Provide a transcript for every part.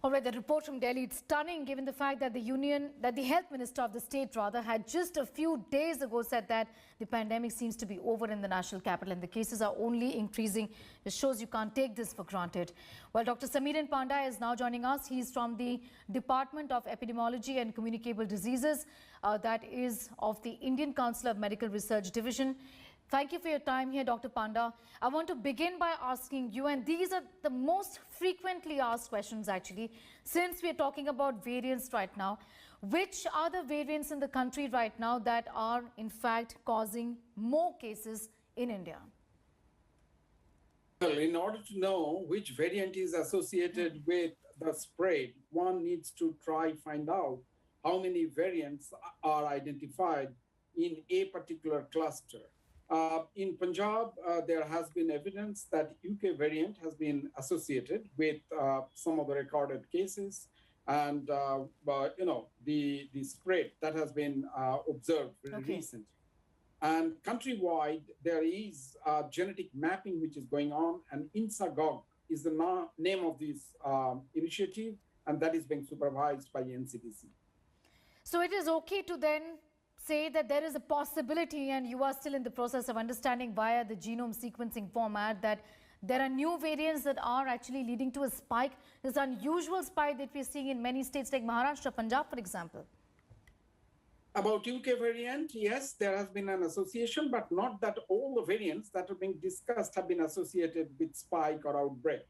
All right, the report from Delhi, it's stunning given the fact that the health minister of the state rather had just a few days ago said that the pandemic seems to be over in the national capital and the cases are only increasing. It shows you can't take this for granted. Well, Dr. Samiran Panda is now joining us. He's from the Department of Epidemiology and Communicable Diseases, that is of the Indian Council of Medical Research Division. Thank you for your time here, Dr. Panda. I want to begin by asking you, and these are the most frequently asked questions actually, since we're talking about variants right now. Which are the variants in the country right now that are in fact causing more cases in India? Well, in order to know which variant is associated with the spread, one needs to find out how many variants are identified in a particular cluster. In Punjab, there has been evidence that UK variant has been associated with some of the recorded cases, and the spread that has been observed very recently. And countrywide, there is genetic mapping which is going on, and INSAGOG is the name of this initiative, and that is being supervised by the NCDC. So it is okay to then say that there is a possibility, and you are still in the process of understanding via the genome sequencing format, that there are new variants that are actually leading to a spike, this unusual spike that we're seeing in many states like Maharashtra, Punjab, for example. About UK variant, yes, there has been an association, but not that all the variants that are being discussed have been associated with spike or outbreak.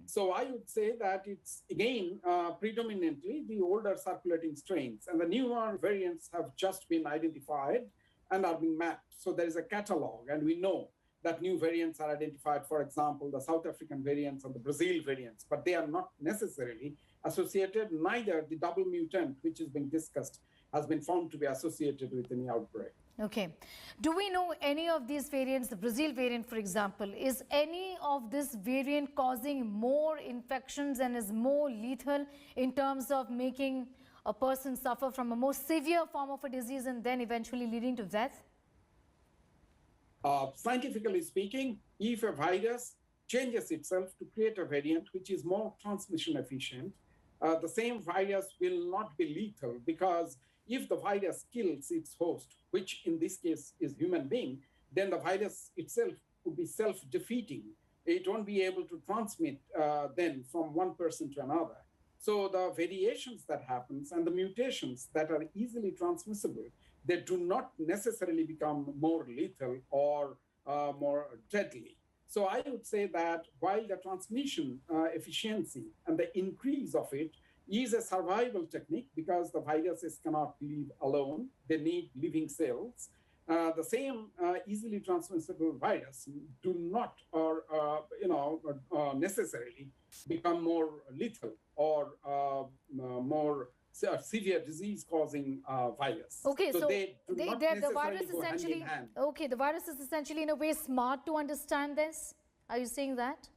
So I would say that it's, again, predominantly the older circulating strains, and the newer variants have just been identified and are being mapped. So there is a catalog, and we know that new variants are identified, for example, the South African variants and the Brazil variants, but they are not necessarily associated. Neither the double mutant, which is being discussed, has been found to be associated with any outbreak. Okay. Do we know any of these variants, the Brazil variant, for example, is any of this variant causing more infections and is more lethal in terms of making a person suffer from a more severe form of a disease and then eventually leading to death? Scientifically speaking, if a virus changes itself to create a variant which is more transmission efficient, the same virus will not be lethal, because if the virus kills its host, which in this case is human being, then the virus itself would be self-defeating. It won't be able to transmit then from one person to another. So the variations that happens and the mutations that are easily transmissible, they do not necessarily become more lethal or more deadly. So I would say that while the transmission efficiency and the increase of it is a survival technique, because the viruses cannot live alone, they need living cells. The same easily transmissible virus do not necessarily become more lethal or more severe disease-causing virus. Okay, so the virus essentially, okay, the virus is essentially in a way smart to understand this. Are you saying that?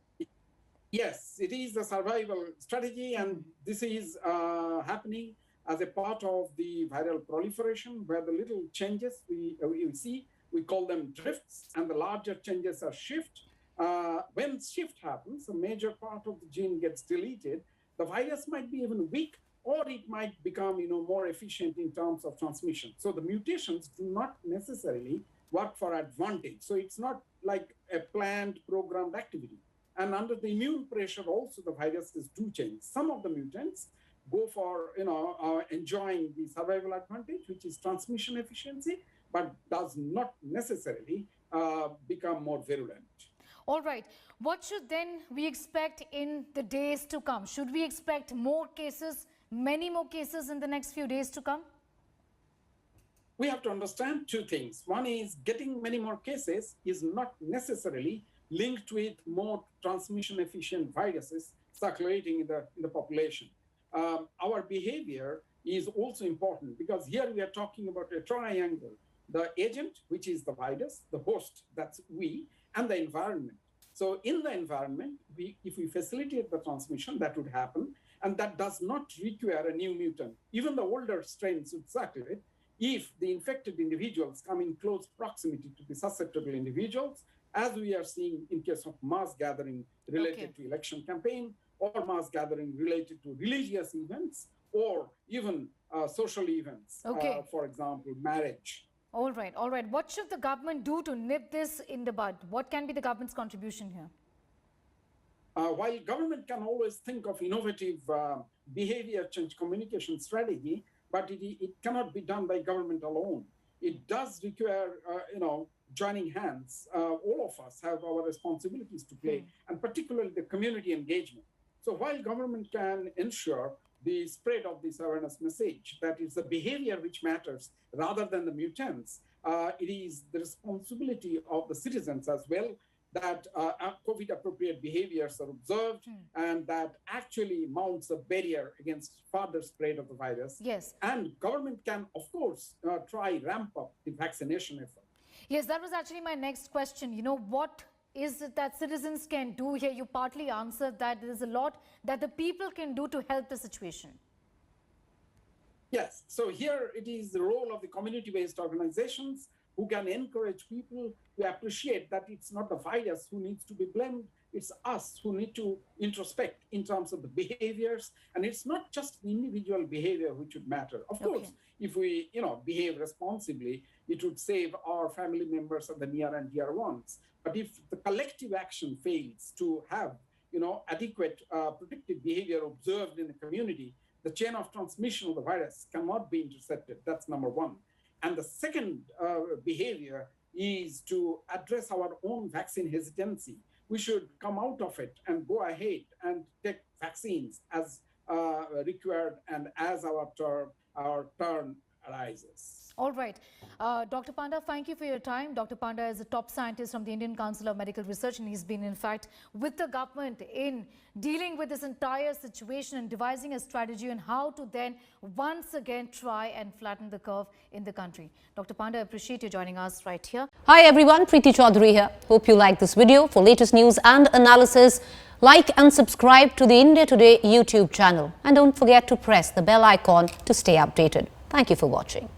Yes, it is a survival strategy, and this is happening as a part of the viral proliferation, where the little changes we see, we call them drifts, and the larger changes are shift. When shift happens, a major part of the gene gets deleted, the virus might be even weak, or it might become more efficient in terms of transmission. So the mutations do not necessarily work for advantage. So it's not like a planned, programmed activity. And under the immune pressure also, the viruses do change. Some of the mutants go for enjoying the survival advantage, which is transmission efficiency, but does not necessarily become more virulent. All right. What should then we expect in the days to come? Should we expect more cases, many more cases in the next few days to come? We have to understand two things. One is getting many more cases is not necessarily linked with more transmission efficient viruses circulating in the population. Our behavior is also important, because here we are talking about a triangle: the agent, which is the virus, the host, that's we, and the environment. So in the environment, if we facilitate the transmission, that would happen, and that does not require a new mutant. Even the older strains would circulate if the infected individuals come in close proximity to the susceptible individuals, as we are seeing in case of mass gathering related to election campaign, or mass gathering related to religious events or even social events, for example, marriage. All right, all right. What should the government do to nip this in the bud? What can be the government's contribution here? While government can always think of innovative behavior change communication strategy, but it cannot be done by government alone. It does require, joining hands. All of us have our responsibilities to play, and particularly the community engagement. So while government can ensure the spread of this awareness message, that is the behavior which matters rather than the mutants, it is the responsibility of the citizens as well that COVID-appropriate behaviors are observed and that actually mounts a barrier against further spread of the virus. Yes. And government can, of course, try ramp up the vaccination effort. Yes, that was actually my next question. You know, what is it that citizens can do here? You partly answered that there is a lot that the people can do to help the situation. Yes, so here it is the role of the community-based organizations who can encourage people to appreciate that it's not the virus who needs to be blamed, it's us who need to introspect in terms of the behaviors, and it's not just the individual behavior which would matter. Of course, if we, behave responsibly, it would save our family members and the near and dear ones. But if the collective action fails to have, adequate protective behavior observed in the community, the chain of transmission of the virus cannot be intercepted. That's number one. And the second behavior is to address our own vaccine hesitancy. We should come out of it and go ahead and take vaccines as required and as our turn arises. All right. Dr. Panda, thank you for your time. Dr. Panda is a top scientist from the Indian Council of Medical Research, and he's been, in fact, with the government in dealing with this entire situation and devising a strategy on how to then once again try and flatten the curve in the country. Dr. Panda, I appreciate you joining us right here. Hi everyone, Preeti Chaudhary here. Hope you like this video. For latest news and analysis, like and subscribe to the India Today YouTube channel. And don't forget to press the bell icon to stay updated. Thank you for watching.